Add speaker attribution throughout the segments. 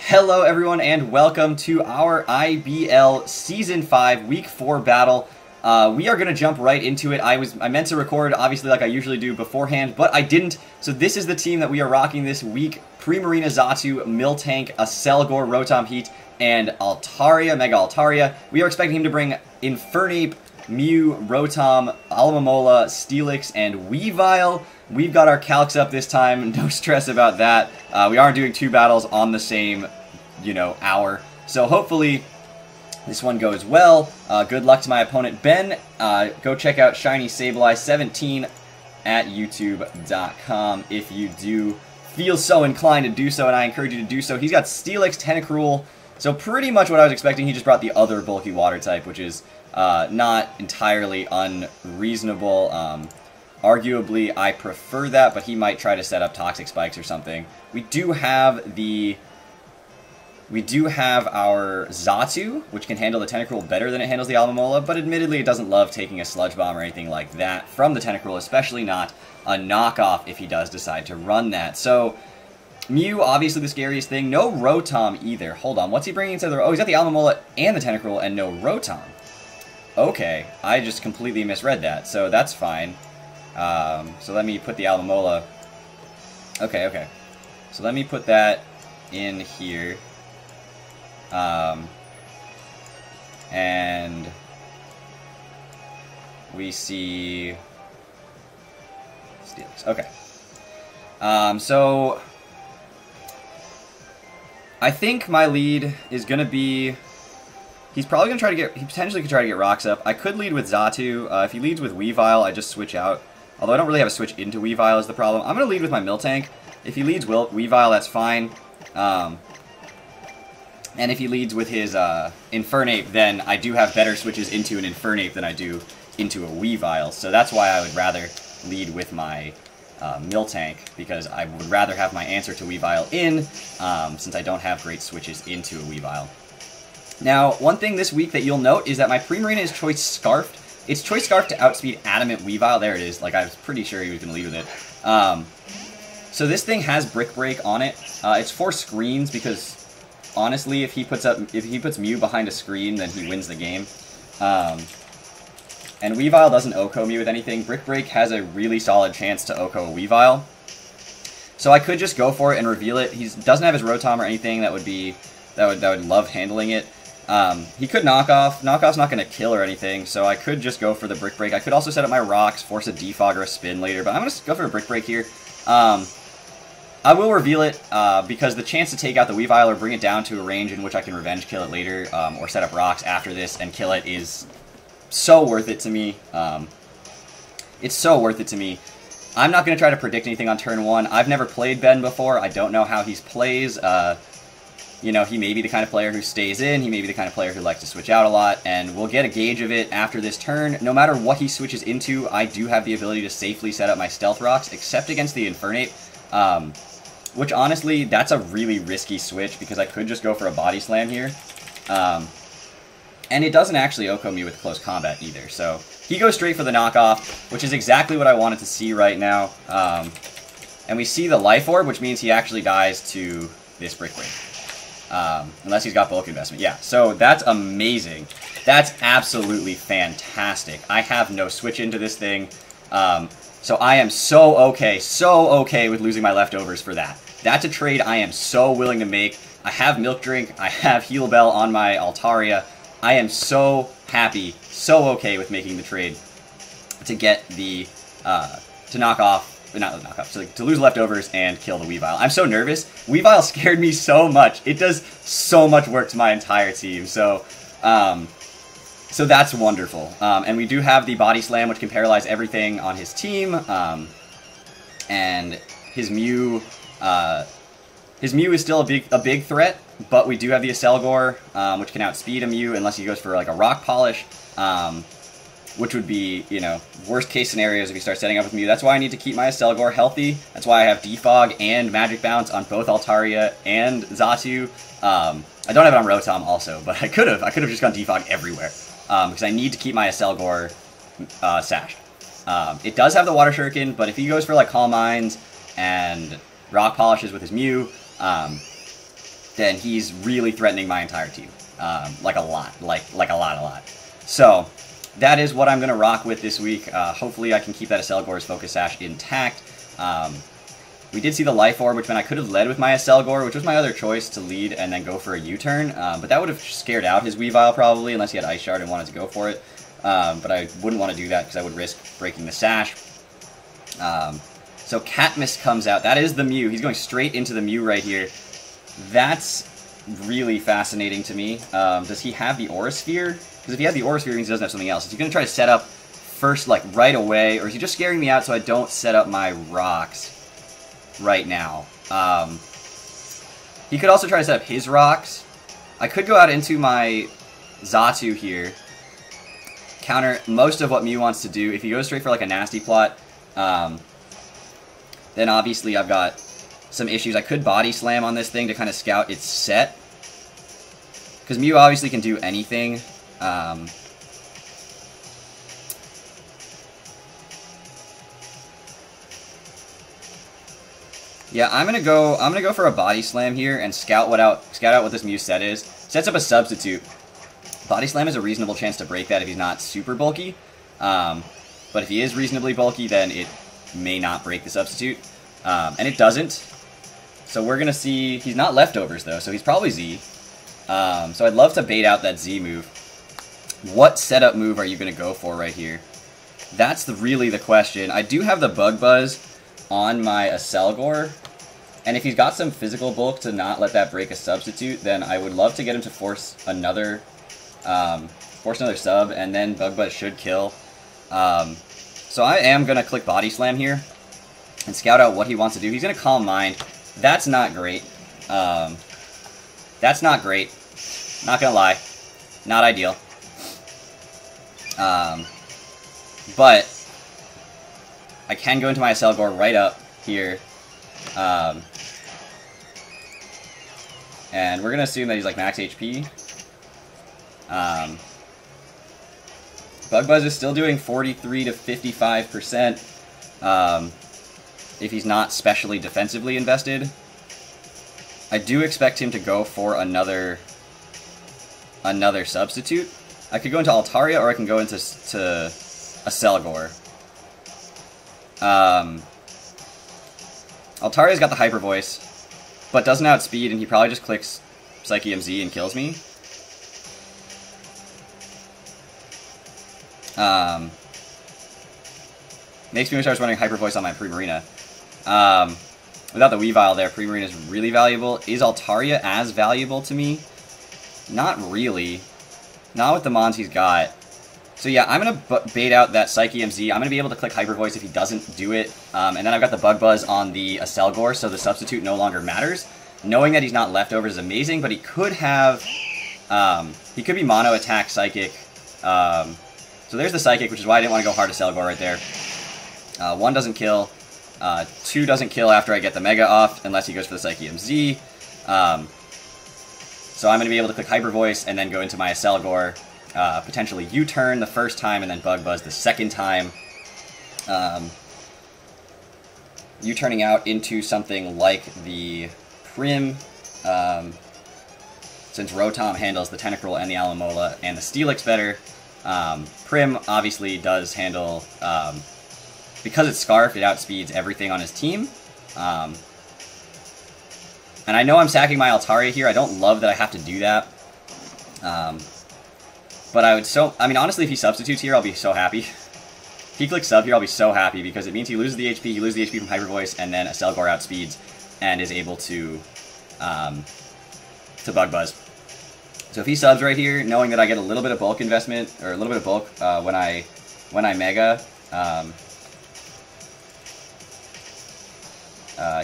Speaker 1: Hello everyone and welcome to our IBL Season 5 Week 4 battle. We are going to jump right into it. I meant to record, obviously, like I usually do beforehand, but I didn't. So this is the team that we are rocking this week. Primarina Xatu, Miltank, Aselgor, Rotom Heat, and Altaria, Mega Altaria. We are expecting him to bring Infernape, Mew, Rotom, Alomomola, Steelix, and Weavile. We've got our calcs up this time, no stress about that. We aren't doing two battles on the same, hour. So hopefully this one goes well. Good luck to my opponent, Ben. Go check out Shiny Sableye 17 at YouTube.com if you do feel so inclined to do so, and I encourage you to do so. He's got Steelix, Tentacruel, so pretty much what I was expecting. He just brought the other bulky water type, which is not entirely unreasonable. Arguably, I prefer that, but he might try to set up Toxic Spikes or something. We do have our Xatu, which can handle the Tentacruel better than it handles the Alomomola, but admittedly it doesn't love taking a Sludge Bomb or anything like that from the Tentacruel, especially not a knockoff if he does decide to run that. So, Mew, obviously the scariest thing. No Rotom either. Hold on, what's he bringing to the... Oh, he's got the Alomomola and the Tentacruel and no Rotom. Okay, I just completely misread that, so that's fine. So let me put the Alomomola... Okay. So let me put that in here. And we see Steelix. Okay. So I think my lead is gonna be. He's probably gonna try to get. He potentially could try to get rocks up. I could lead with Xatu. If he leads with Weavile, I just switch out. Although I don't really have a switch into Weavile is the problem. I'm gonna lead with my Miltank. If he leads Weavile, that's fine. And if he leads with his Infernape, then I do have better switches into an Infernape than I do into a Weavile. So that's why I would rather lead with my Miltank, because I would rather have my answer to Weavile in, since I don't have great switches into a Weavile. Now, one thing this week that you'll note is that my Primarina is Choice Scarfed. It's Choice Scarfed to outspeed Adamant Weavile. There it is. Like, I was pretty sure he was going to lead with it. So this thing has Brick Break on it. It's for screens because... Honestly, if he puts Mew behind a screen, then he wins the game. And Weavile doesn't OHKO me with anything. Brick Break has a really solid chance to OHKO Weavile. So I could just go for it and reveal it. He doesn't have his Rotom or anything that would love handling it. He could knock off. Knockoff's not going to kill or anything, so I could just go for the Brick Break. I could also set up my rocks, force a Defog or a Spin later, but I'm going to go for a Brick Break here. I will reveal it, because the chance to take out the Weavile or bring it down to a range in which I can revenge kill it later, or set up rocks after this and kill it is so worth it to me. It's so worth it to me. I'm not going to try to predict anything on turn 1. I've never played Ben before. I don't know how he plays. He may be the kind of player who stays in. He may be the kind of player who likes to switch out a lot, and we'll get a gauge of it after this turn. No matter what he switches into, I do have the ability to safely set up my Stealth Rocks, except against the Infernape. Which, honestly, that's a really risky switch, because I could just go for a Body Slam here. And it doesn't actually OHKO me with Close Combat either, so he goes straight for the knockoff, which is exactly what I wanted to see right now. And we see the Life Orb, which means he actually dies to this Brick Break. Unless he's got Bulk Investment. Yeah, so that's amazing. That's absolutely fantastic. I have no switch into this thing. So I am so okay with losing my leftovers for that. That's a trade I am so willing to make. I have Milk Drink, I have Heal Bell on my Altaria. I am so happy, so okay with making the trade to get the, to lose leftovers and kill the Weavile. I'm so nervous. Weavile scared me so much. It does so much work to my entire team, so that's wonderful. And we do have the Body Slam, which can paralyze everything on his team. And his Mew is still a big threat, but we do have the Aselgor, which can outspeed a Mew unless he goes for like a Rock Polish, which would be, worst case scenarios if he starts setting up with Mew. That's why I need to keep my Aselgor healthy. That's why I have Defog and Magic Bounce on both Altaria and Xatu. I don't have it on Rotom also, but I could have just gone Defog everywhere. Because I need to keep my Aselgor sashed. It does have the Water Shuriken, but if he goes for like Calm Minds and Rock Polishes with his Mew, then he's really threatening my entire team. Like a lot. Like a lot. So, that is what I'm going to rock with this week. Hopefully I can keep that Aselgor's Focus Sash intact. We did see the Life Orb, which meant I could have led with my Aselgor, which was my other choice to lead and then go for a U-turn. But that would have scared out his Weavile probably, unless he had Ice Shard and wanted to go for it. But I wouldn't want to do that because I would risk breaking the Sash. So Catmas comes out. That is the Mew. He's going straight into the Mew right here. That's really fascinating to me. Does he have the Aura Sphere? Because if he had the Aura Sphere, it means he doesn't have something else. Is he going to try to set up first, like, right away? Or is he just scaring me out so I don't set up my rocks right now? He could also try to set up his rocks. I could go out into my Xatu here. Counter most of what Mew wants to do. If he goes straight for, like, a nasty plot, then obviously I've got some issues. I could Body Slam on this thing to kind of scout its set. Because Mew obviously can do anything. Yeah, I'm gonna go for a Body Slam here and scout out what this Mew set is. Sets up a substitute. Body Slam is a reasonable chance to break that if he's not super bulky. But if he is reasonably bulky, then it may not break the substitute. And it doesn't. So we're gonna see, he's not leftovers though, so he's probably Z. So I'd love to bait out that Z move. What setup move are you gonna go for right here? That's really the question. I do have the Bug Buzz on my Aselgor, and if he's got some physical bulk to not let that break a substitute, then I would love to get him to force another sub, and then Bug Buzz should kill. So I am gonna click Body Slam here and scout out what he wants to do. He's gonna Calm Mind. That's not great. That's not great. Not gonna lie. Not ideal. But I can go into my Aselgor right up here. And we're gonna assume that he's like max HP. Bug Buzz is still doing 43 to 55%. If he's not specially defensively invested. I do expect him to go for another substitute. I could go into Altaria, or I can go into Aselgor. Altaria's got the Hyper Voice, but doesn't outspeed, and he probably just clicks Psyche MZ and kills me. Makes me wish I was running Hyper Voice on my Primarina. Without the Weavile there, Primarina is really valuable. Is Altaria as valuable to me? Not really. Not with the mons he's got. So yeah, I'm going to bait out that Psyche MZ. I'm going to be able to click Hyper Voice if he doesn't do it. And then I've got the Bug Buzz on the Aselgor, so the substitute no longer matters. Knowing that he's not leftovers is amazing, but he could have... he could be Mono Attack Psychic. So there's the Psychic, which is why I didn't want to go hard Aselgor right there. 1 doesn't kill. 2 doesn't kill after I get the Mega off, unless he goes for the Psyche MZ. So I'm going to be able to click Hyper Voice and then go into my Aselgor, potentially U-turn the first time and then Bug Buzz the second time. U-turning out into something like the Prim, since Rotom handles the Tentacruel and the Alamola and the Steelix better. Prim obviously does handle... because it's Scarf, it outspeeds everything on his team. And I know I'm sacking my Altaria here. I don't love that I have to do that. But I mean, honestly, if he substitutes here, I'll be so happy. If he clicks sub here, I'll be so happy, because it means he loses the HP, he loses the HP from Hyper Voice, and then Aselgor outspeeds and is able to Bug Buzz. So if he subs right here, knowing that I get a little bit of bulk investment, or a little bit of bulk when I Mega,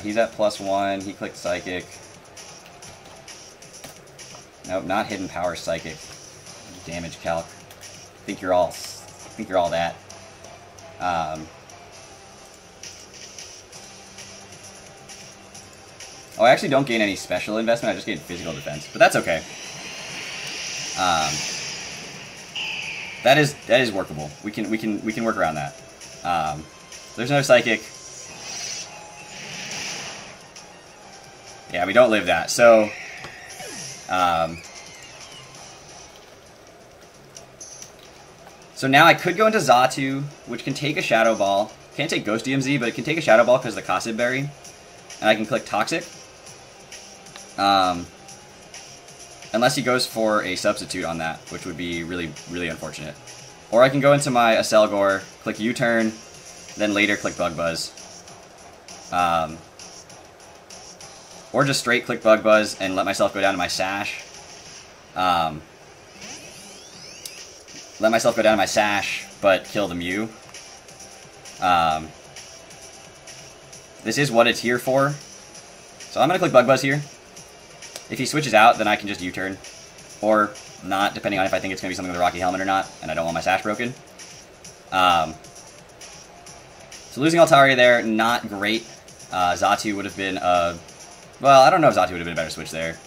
Speaker 1: he's at +1, he clicked Psychic. Nope, not Hidden Power Psychic. Damage calc. Think you're all that. Oh, I actually don't gain any special investment, I just gain physical defense. But that's okay. That is workable. We can work around that. There's another Psychic. Yeah, we don't live that. So So now I could go into Xatu, which can take a Shadow Ball. Can't take Ghost DMZ, but it can take a Shadow Ball because of the Cossid Berry. And I can click Toxic. Unless he goes for a substitute on that, which would be really, really unfortunate. Or I can go into my Aselgor, click U-turn, then later click Bug Buzz. Or just straight click Bug Buzz and let myself go down to my Sash. Let myself go down to my Sash, but kill the Mew. This is what it's here for. So I'm going to click Bug Buzz here. If he switches out, then I can just U-turn. Or not, depending on if I think it's going to be something with a Rocky Helmet or not, and I don't want my Sash broken. So losing Altaria there, not great. Xatu would have been a... Well, I don't know if Xatu would have been a better switch there.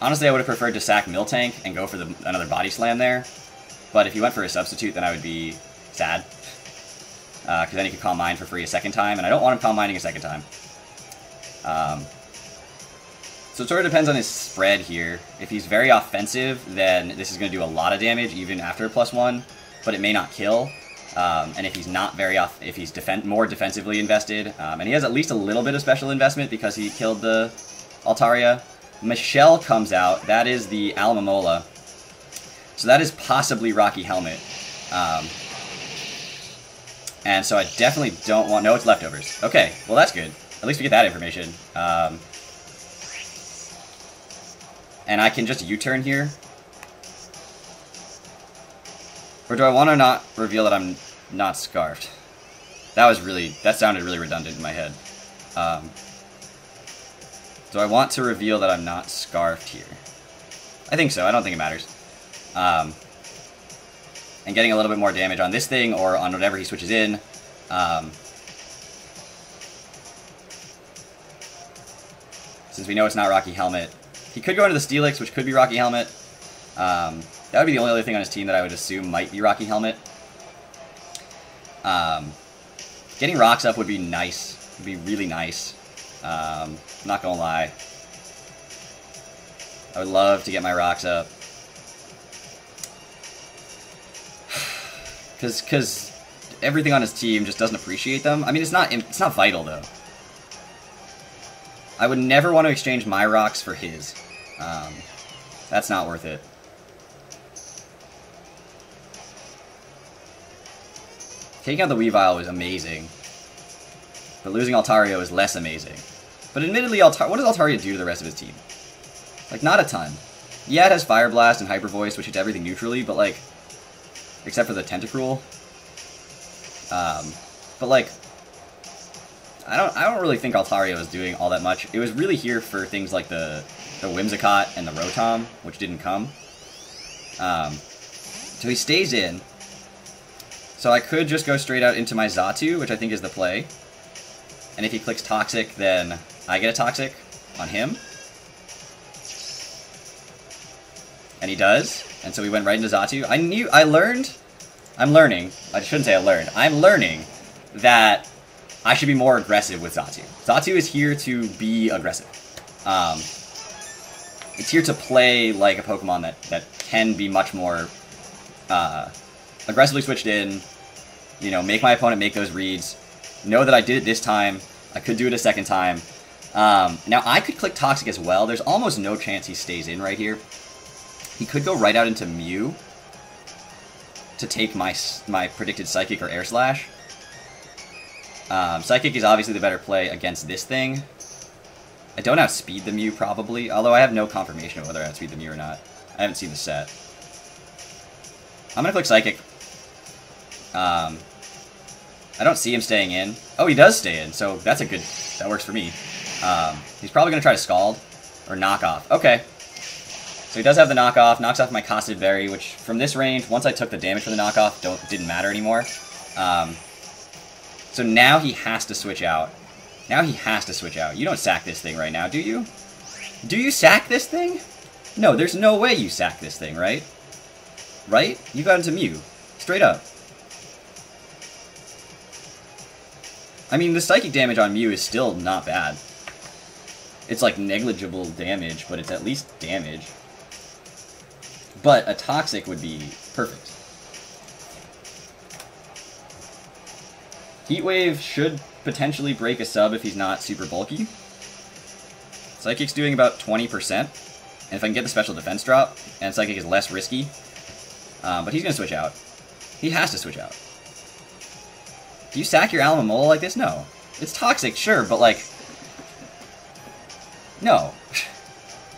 Speaker 1: Honestly, I would have preferred to sack Miltank and go for another Body Slam there. But if he went for a substitute, then I would be sad. Because then he could Calm Mind for free a second time, and I don't want him Calm Minding a second time. So it sort of depends on his spread here. If he's very offensive, then this is going to do a lot of damage, even after a +1, but it may not kill. And if he's not very if he's more defensively invested, and he has at least a little bit of special investment because he killed the Altaria. Michelle comes out. That is the Alomomola. So that is possibly Rocky Helmet. And so I definitely don't want... No, it's leftovers. Okay, well that's good. At least we get that information. And I can just U-turn here. Or do I want to not reveal that I'm not scarfed? That sounded really redundant in my head. Do I want to reveal that I'm not scarfed here? I think so. I don't think it matters. And getting a little bit more damage on this thing or on whatever he switches in. Since we know it's not Rocky Helmet. He could go into the Steelix, which could be Rocky Helmet. That would be the only other thing on his team that I would assume might be Rocky Helmet. Getting rocks up would be nice. Would be really nice. Not gonna lie. I would love to get my rocks up. Because everything on his team just doesn't appreciate them. I mean, it's not vital, though. I would never want to exchange my rocks for his. That's not worth it. Taking out the Weavile was amazing. But losing Altaria was less amazing. But admittedly, what does Altaria do to the rest of his team? Like, not a ton. Yeah, it has Fire Blast and Hyper Voice, which hits everything neutrally, but like... Except for the Tentacruel. But like... I don't really think Altaria was doing all that much. It was really here for things like the Whimsicott and the Rotom, which didn't come. So he stays in. So I could just go straight out into my Xatu, which I think is the play. And if he clicks Toxic, then I get a Toxic on him. And he does. And so we went right into Xatu. I'm learning that I should be more aggressive with Xatu. Xatu is here to be aggressive. It's here to play like a Pokemon that can be much more aggressively switched in, you know, make my opponent make those reads, know that I did it this time, I could do it a second time. Now I could click Toxic as well. There's almost no chance he stays in right here. He could go right out into Mew to take my predicted Psychic or Air Slash. Psychic is obviously the better play against this thing. I don't outspeed the Mew, probably, although I have no confirmation of whether I outspeed the Mew or not. I haven't seen the set. I'm going to click Psychic. I don't see him staying in. Oh, he does stay in, so that's a good... That works for me. He's probably going to try to Scald or Knock Off. Okay. So he does have the Knock Off, knocks off my Cossid Berry, which from this range, once I took the damage from the Knock Off, didn't matter anymore. So now he has to switch out. Now he has to switch out. You don't sack this thing right now, do you? Do you sack this thing? No, there's no way you sack this thing, right? Right? You got into Mew. Straight up. I mean, the Psychic damage on Mew is still not bad. It's like negligible damage, but it's at least damage. But a Toxic would be perfect. Heat Wave should potentially break a sub if he's not super bulky. Psychic's doing about 20%. And if I can get the special defense drop, and Psychic is less risky. But he's going to switch out. He has to switch out. Do you sack your Alomomola like this? No. It's Toxic, sure, but like... No.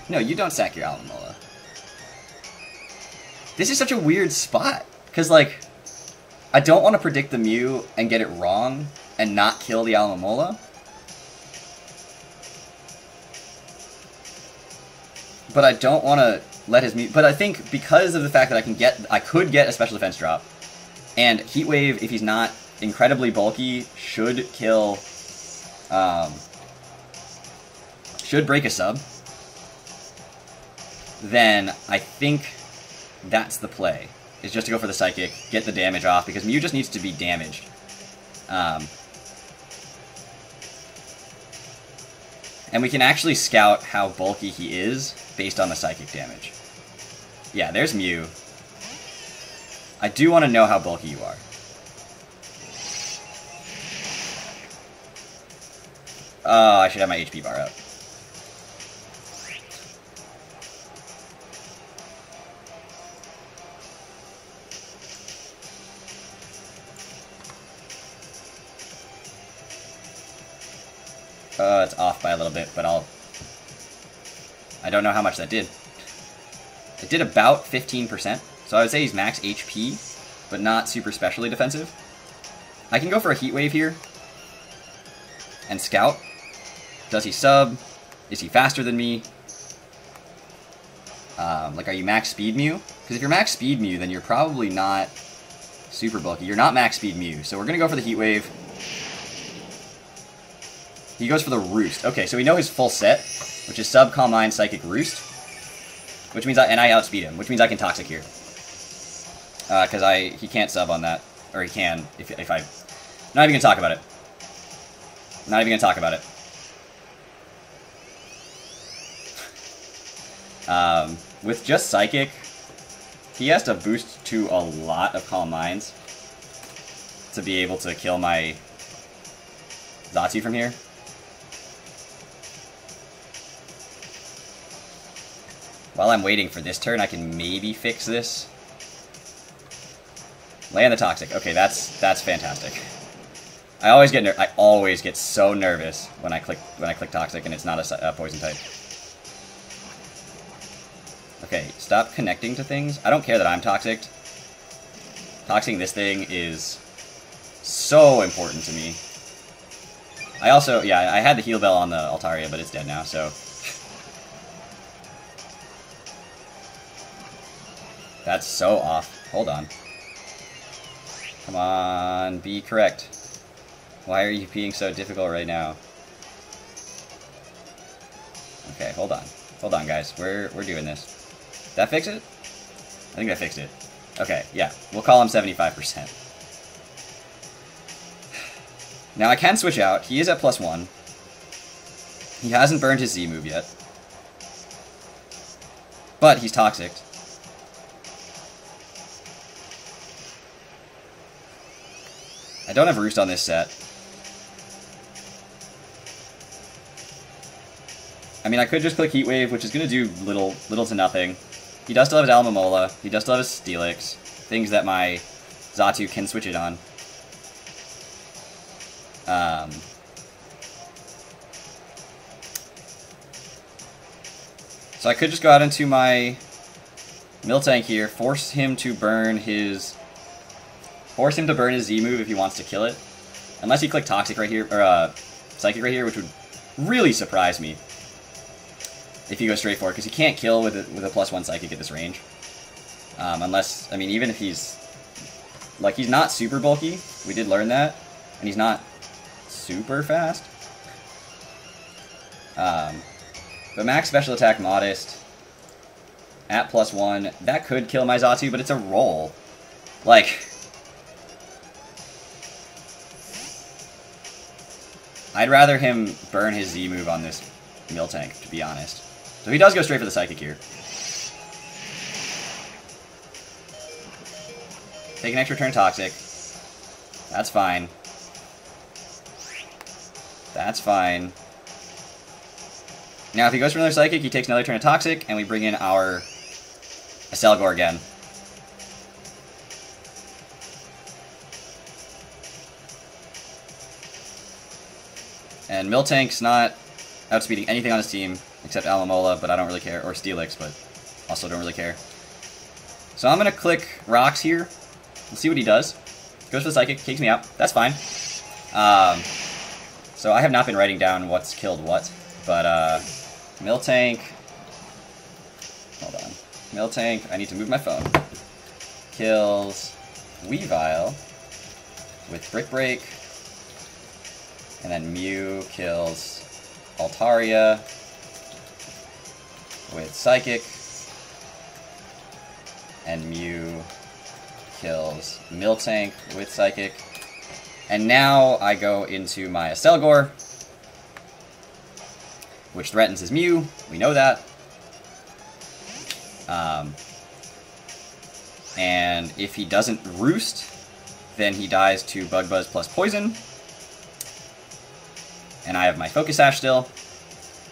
Speaker 1: No, you don't sack your Alomomola. This is such a weird spot. Because, like, I don't want to predict the Mew and get it wrong and not kill the Alomomola. But I don't want to let his Mew... But I think because of the fact that I could get a special defense drop, and Heat Wave, if he's not incredibly bulky, should kill... should break a sub, then I think that's the play, is just to go for the Psychic, get the damage off, because Mew just needs to be damaged. And we can actually scout how bulky he is based on the Psychic damage. Yeah, there's Mew. I do want to know how bulky you are. Oh, I should have my HP bar up. It's off by a little bit, but I don't know how much that did. It did about 15%, so I would say he's max HP, but not super specially defensive. I can go for a Heat Wave here, and scout. Does he sub? Is he faster than me? Like, are you max speed Mew? Because if you're max speed Mew, then you're probably not super bulky. You're not max speed Mew, so we're going to go for the Heat Wave. He goes for the Roost. Okay, so we know his full set, which is Sub, Calm Mind, Psychic, Roost. Which means and I outspeed him, which means I can Toxic here. Because he can't sub on that. Or he can, if I... Not even going to talk about it. Not even going to talk about it. With just Psychic, he has to boost to a lot of Calm Minds to be able to kill my Xatu from here. While I'm waiting for this turn, I can maybe fix this. Land the Toxic. Okay, that's fantastic. I always get so nervous when I click Toxic and it's not a poison type. Okay, stop connecting to things. I don't care that I'm Toxic. Toxicing this thing is so important to me. I also, yeah, I had the heal bell on the Altaria, but it's dead now, so... That's so off. Hold on. Come on, be correct. Why are you being so difficult right now? Okay, hold on. Hold on, guys. We're doing this. Did that fix it? I think that fixed it. Okay, yeah. We'll call him 75%. Now, I can switch out. He is at +1. He hasn't burned his Z move yet. But he's Toxic. I don't have Roost on this set. I mean, I could just click Heat Wave, which is going to do little to nothing. He does still have his Alomomola. He does still have his Steelix. Things that my Xatu can switch it on. So I could just go out into my Miltank here, force him to burn his Z move if he wants to kill it. Unless he clicked Toxic right here, or Psychic right here, which would really surprise me if he goes straight for it, because he can't kill with a +1 Psychic at this range. Unless, I mean, even if he's... Like, he's not super bulky, we did learn that, and he's not super fast. But max special attack modest at +1, that could kill my Xatu, but it's a roll. Like... I'd rather him burn his Z move on this Miltank, to be honest. So he does go straight for the Psychic here. Take an extra turn Toxic. That's fine. That's fine. Now if he goes for another Psychic, he takes another turn of Toxic, and we bring in our Aselgor again. And Miltank's not outspeeding anything on his team except Alomola, but I don't really care, or Steelix, but also don't really care. So I'm going to click Rocks here. We'll see what he does. Goes for the Psychic, takes me out. That's fine. So I have not been writing down what's killed what, but Miltank... Hold on. Miltank, I need to move my phone. Kills Weavile with Brick Break. And then Mew kills Altaria with Psychic. And Mew kills Miltank with Psychic. And now I go into my Aselgor, which threatens his Mew. We know that. And if he doesn't Roost, then he dies to Bug Buzz plus Poison. And I have my Focus Sash still.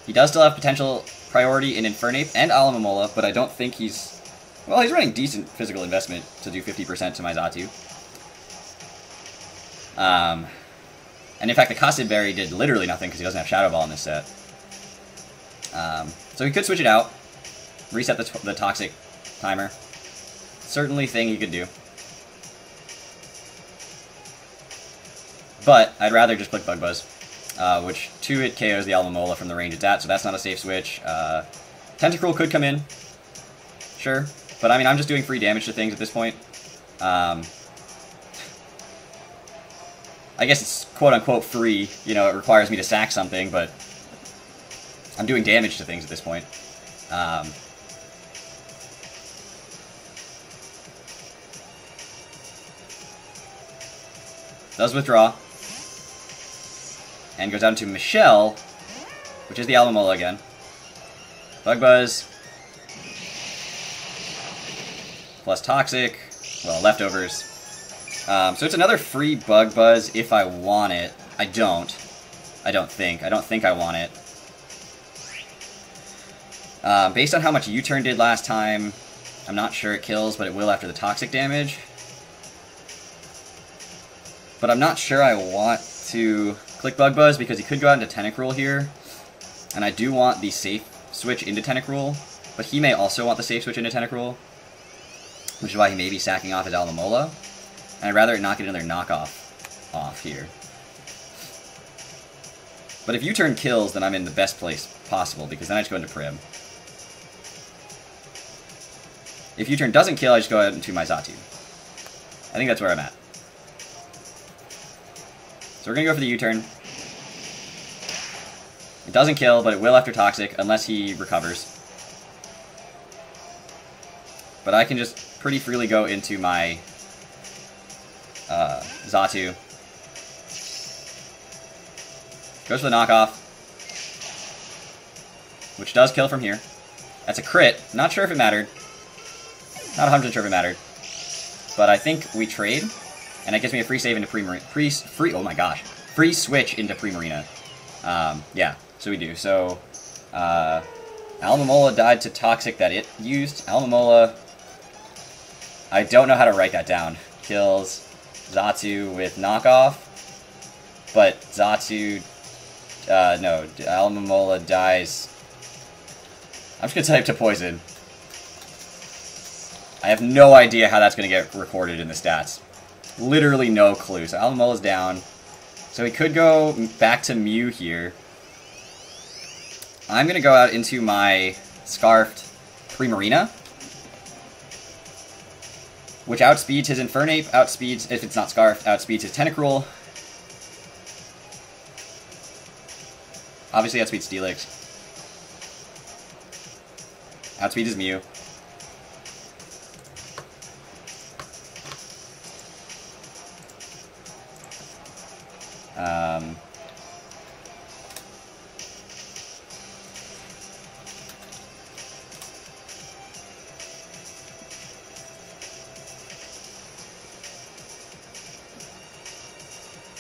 Speaker 1: He does still have potential priority in Infernape and Alomomola, but I don't think he's... Well, he's running decent physical investment to do 50% to my Xatu. And in fact, the Costed Berry did literally nothing because he doesn't have Shadow Ball in this set. So he could switch it out, reset the Toxic timer. Certainly thing he could do. But I'd rather just click Bug Buzz, which 2-hit KOs the Alomola from the range it's at, so that's not a safe switch. Tentacruel could come in, sure, but I mean, I'm just doing free damage to things at this point. I guess it's quote-unquote free, you know, it requires me to sack something, but I'm doing damage to things at this point. Does withdraw. And goes down to Michelle, which is the Alomola again. Bug Buzz. Plus Toxic. Well, leftovers. So it's another free Bug Buzz if I want it. I don't. I don't think I want it. Based on how much U-turn did last time, I'm not sure it kills, but it will after the Toxic damage. But I'm not sure I want to click Bug Buzz because he could go out into Tentacruel here. And I do want the safe switch into Tentacruel, but he may also want the safe switch into Tentacruel, which is why he may be sacking off his Alomola. And I'd rather it not get another knockoff off here. But if U-turn kills, then I'm in the best place possible, because then I just go into Prim. If U-turn doesn't kill, I just go out into my Xatu. I think that's where I'm at. So we're going to go for the U-turn. It doesn't kill, but it will after Toxic, unless he recovers. But I can just pretty freely go into my Xatu. Goes for the knockoff, which does kill from here. That's a crit. Not sure if it mattered. Not 100% sure if it mattered. But I think we trade. And it gives me a free save into oh my gosh. Free switch into Primarina. Yeah, so we do. So, Alomomola died to Toxic that it used. Alomomola, I don't know how to write that down. Kills Xatu with knockoff. But Xatu, no, Alomomola dies. I'm just going to type to Poison. I have no idea how that's going to get recorded in the stats. Literally no clue. So Alomola's down. So he could go back to Mew here. I'm going to go out into my Scarfed Primarina, which outspeeds his Infernape, outspeeds, if it's not Scarfed, outspeeds his Tentacruel. Obviously outspeeds Steelix. Outspeeds his Mew.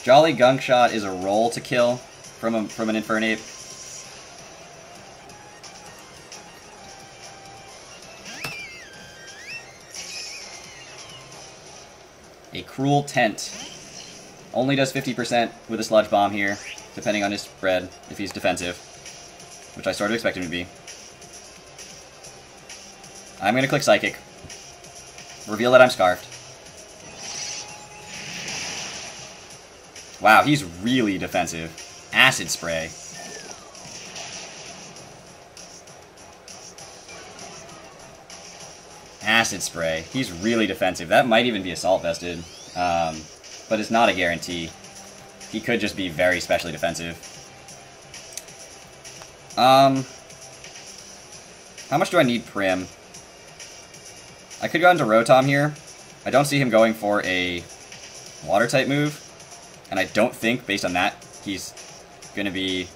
Speaker 1: Jolly Gunk Shot is a roll to kill from an Infernape. A Cruel Tent. Only does 50% with a Sludge Bomb here, depending on his spread, if he's defensive. Which I sort of expect him to be. I'm going to click Psychic. Reveal that I'm Scarfed. Wow, he's really defensive. Acid Spray. Acid Spray. He's really defensive. That might even be Assault Vested. But it's not a guarantee. He could just be very specially defensive. How much do I need Prim? I could go into Rotom here. I don't see him going for a Water-type move. And I don't think, based on that, he's going to be...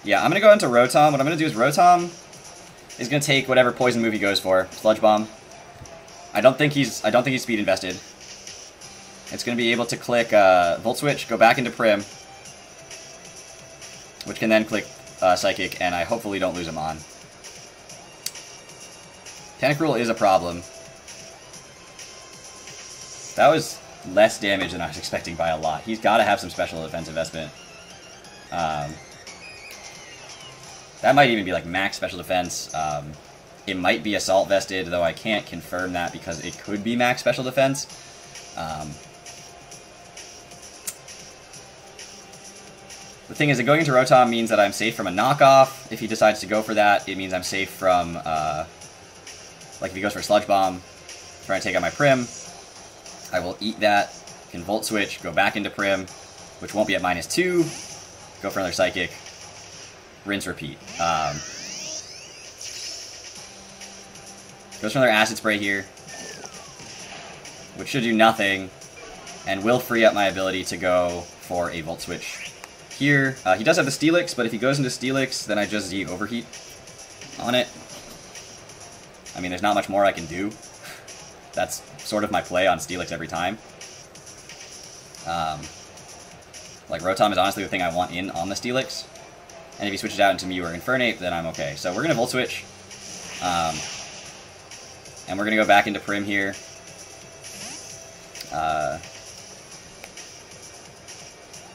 Speaker 1: Yeah, I'm going to go into Rotom. What I'm going to do is Rotom is going to take whatever poison move he goes for. Sludge Bomb. I don't think he's speed invested. It's going to be able to click Volt Switch, go back into Prim, which can then click Psychic, and I hopefully don't lose him on. Tentacruel is a problem. That was less damage than I was expecting by a lot. He's got to have some special defense investment. That might even be like max special defense. It might be Assault Vested, though I can't confirm that because it could be max special defense. The thing is that going into Rotom means that I'm safe from a knockoff. If he decides to go for that, it means I'm safe from, like if he goes for Sludge Bomb, trying to take out my Prim, I will eat that, can Volt Switch, go back into Prim, which won't be at -2, go for another Psychic, rinse, repeat. Goes for another Acid Spray here, which should do nothing, and will free up my ability to go for a Volt Switch here. He does have the Steelix, but if he goes into Steelix, then I just Z Overheat on it. I mean, there's not much more I can do. That's sort of my play on Steelix every time. Like, Rotom is honestly the thing I want in on the Steelix. And if he switches out into Mew or Infernape, then I'm okay. So we're going to Volt Switch. And we're going to go back into Prim here.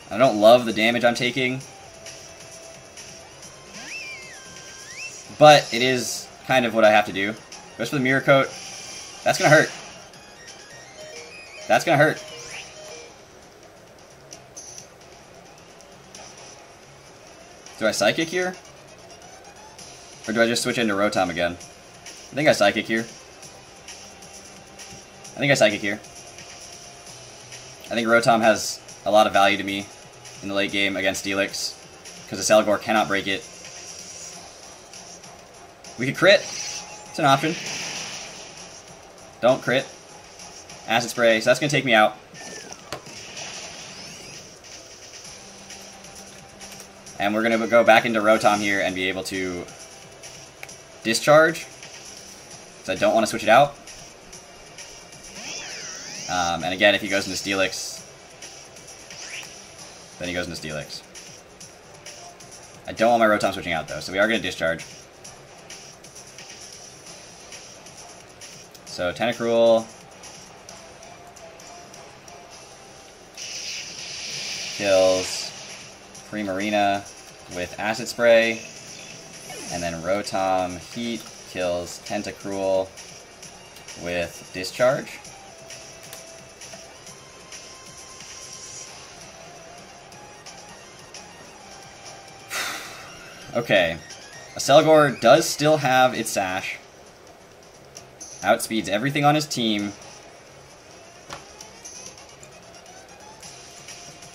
Speaker 1: I don't love the damage I'm taking. But it is kind of what I have to do. Goes for the Mirror Coat. That's going to hurt. That's going to hurt. Do I Psychic here? Or do I just switch into Rotom again? I think I Psychic here. I think Rotom has a lot of value to me in the late game against Steelix, because the Celgor cannot break it. We could crit. It's an option. Don't crit. Acid Spray, so that's going to take me out. And we're going to go back into Rotom here and be able to Discharge, because I don't want to switch it out. And again, if he goes into Steelix, then he goes into Steelix. I don't want my Rotom switching out, though, so we are going to Discharge. So, Tentacruel kills Primarina with Acid Spray, and then Rotom Heat kills Tentacruel with Discharge. Okay, a Celgor does still have its Sash. Outspeeds everything on his team.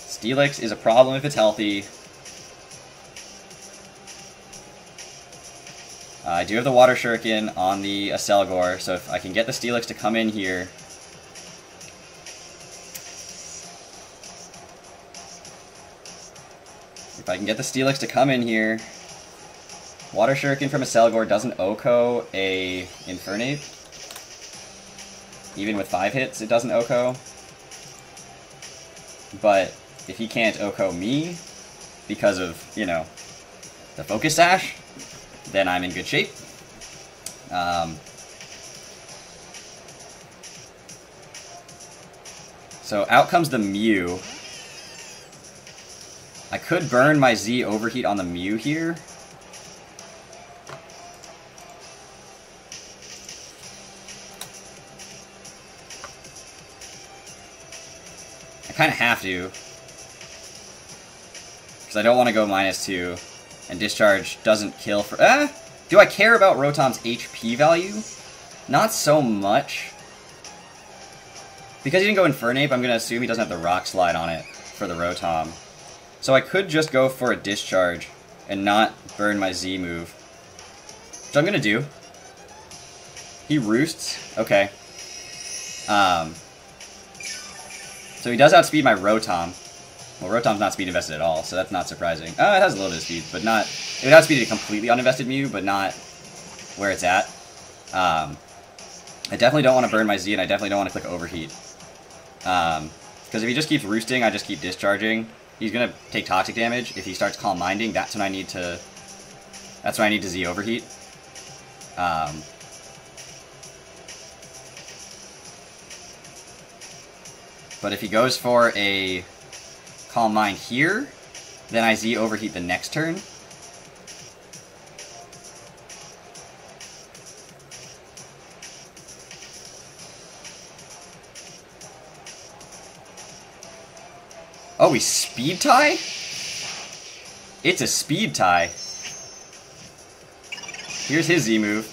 Speaker 1: Steelix is a problem if it's healthy. I do have the Water Shuriken on the Celgor, so if I can get the Steelix to come in here. If I can get the Steelix to come in here. Water Shuriken from a Celgor doesn't OHKO a Infernape. Even with 5 hits, it doesn't OHKO. But if he can't Oko me because of, you know, the Focus Sash, then I'm in good shape. So out comes the Mew. I could burn my Z Overheat on the Mew here. I kind of have to. Because I don't want to go -2. And Discharge doesn't kill for... Do I care about Rotom's HP value? Not so much. Because he didn't go Infernape, I'm going to assume he doesn't have the Rock Slide on it for the Rotom. So I could just go for a Discharge and not burn my Z move. Which I'm going to do. He Roosts. Okay. So he does outspeed my Rotom. Well, Rotom's not speed invested at all, so that's not surprising. Oh, it has a little bit of speed, but not... It would outspeed a completely uninvested Mew, but not where it's at. I definitely don't want to burn my Z, and I definitely don't want to click Overheat. Because if he just keeps roosting, I just keep discharging. He's going to take toxic damage. If he starts Calm Minding, that's when I need to... That's when I need to Z Overheat. But if he goes for a Calm Mind here, then I Z Overheat the next turn. Oh, we Speed Tie? It's a Speed Tie. Here's his Z move.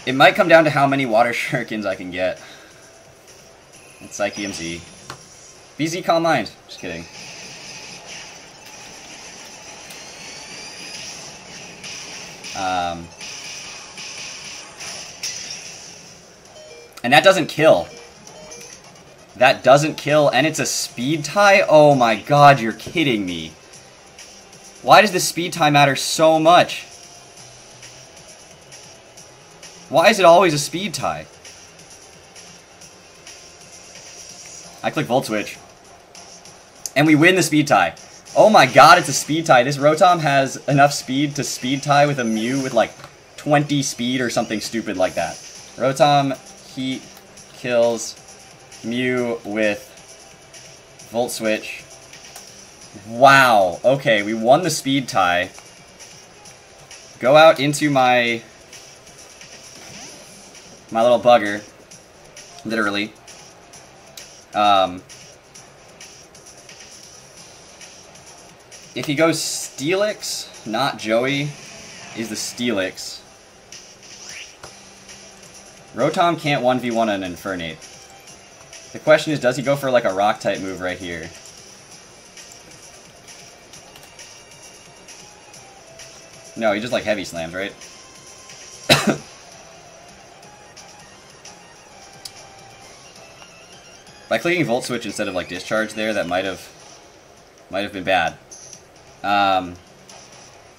Speaker 1: It might come down to how many Water Shurikens I can get. It's Psyche MZ. BZ Calm Mind. Just kidding. And that doesn't kill. That doesn't kill, and it's a Speed Tie? Oh my god, you're kidding me. Why does the Speed Tie matter so much? Why is it always a Speed Tie? I click Volt Switch. And we win the Speed Tie. Oh my god, it's a Speed Tie. This Rotom has enough speed to Speed Tie with a Mew with like 20 speed or something stupid like that. Rotom Heat kills Mew with Volt Switch. Wow. Okay, we won the Speed Tie. Go out into my little bugger. Literally. If he goes Steelix, not Joey, is the Steelix. Rotom can't 1v1 an Infernape. The question is, does he go for like a Rock-type move right here? No, he just like Heavy Slams, right? By clicking Volt Switch instead of like Discharge there, that might have been bad.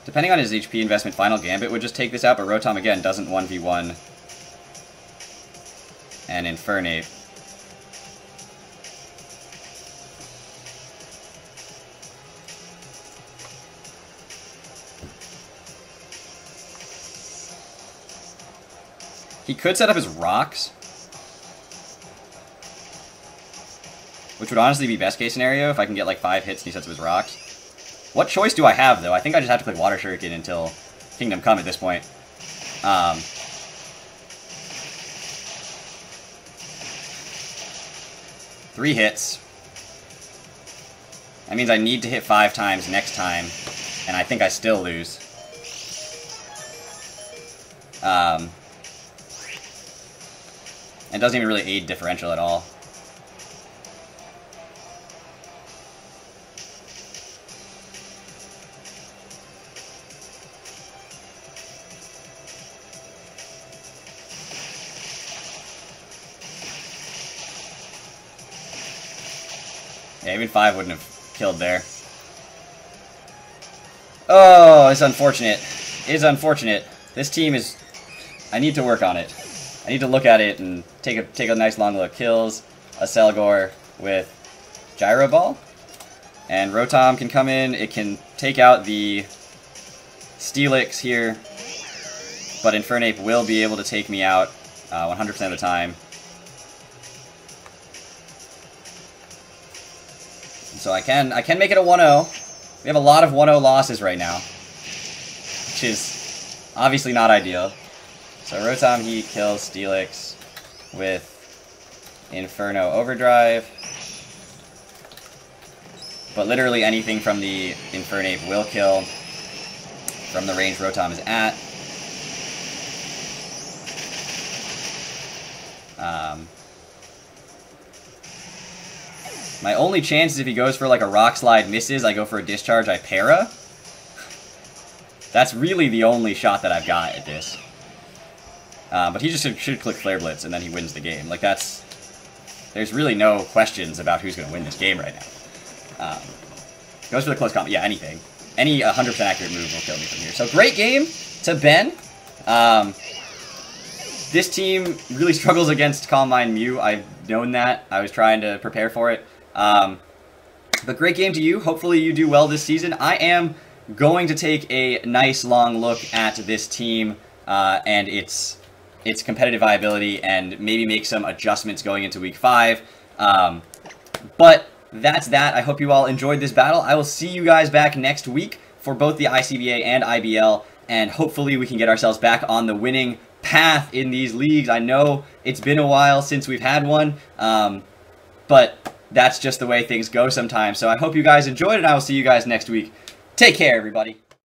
Speaker 1: Depending on his HP investment, Final Gambit would just take this out, but Rotom again doesn't 1v1 an Infernape. He could set up his rocks, which would honestly be best case scenario if I can get like 5 hits and he sets up his rocks. What choice do I have, though? I think I just have to click Water Shuriken until Kingdom Come at this point. 3 hits. That means I need to hit 5 times next time, and I think I still lose. It doesn't even really aid differential at all. Yeah, even 5 wouldn't have killed there. Oh, it's unfortunate. It's unfortunate. This team is... I need to work on it. I need to look at it and take a nice long look. Kills a Selgor with Gyro Ball. And Rotom can come in. It can take out the Steelix here. But Infernape will be able to take me out 100% of the time. So I can make it a 1-0. We have a lot of 1-0 losses right now, which is obviously not ideal. So Rotom, he kills Steelix with Inferno Overdrive. But literally anything from the Infernape will kill from the range Rotom is at. My only chance is if he goes for like a Rock Slide, misses, I go for a Discharge, I Para. That's really the only shot that I've got at this. But he just should click Flare Blitz and then he wins the game. Like there's really no questions about who's going to win this game right now. Goes for the close combat. Yeah, anything. Any 100% accurate move will kill me from here. So great game to Ben. This team really struggles against Calm Mind Mew. I've known that. I was trying to prepare for it. But great game to you. Hopefully you do well this season. I am going to take a nice long look at this team and its competitive viability and maybe make some adjustments going into Week 5. But that's that. I hope you all enjoyed this battle. I will see you guys back next week for both the ICBA and IBL, and hopefully we can get ourselves back on the winning path in these leagues. I know it's been a while since we've had one, but that's just the way things go sometimes. So I hope you guys enjoyed, and I will see you guys next week. Take care, everybody.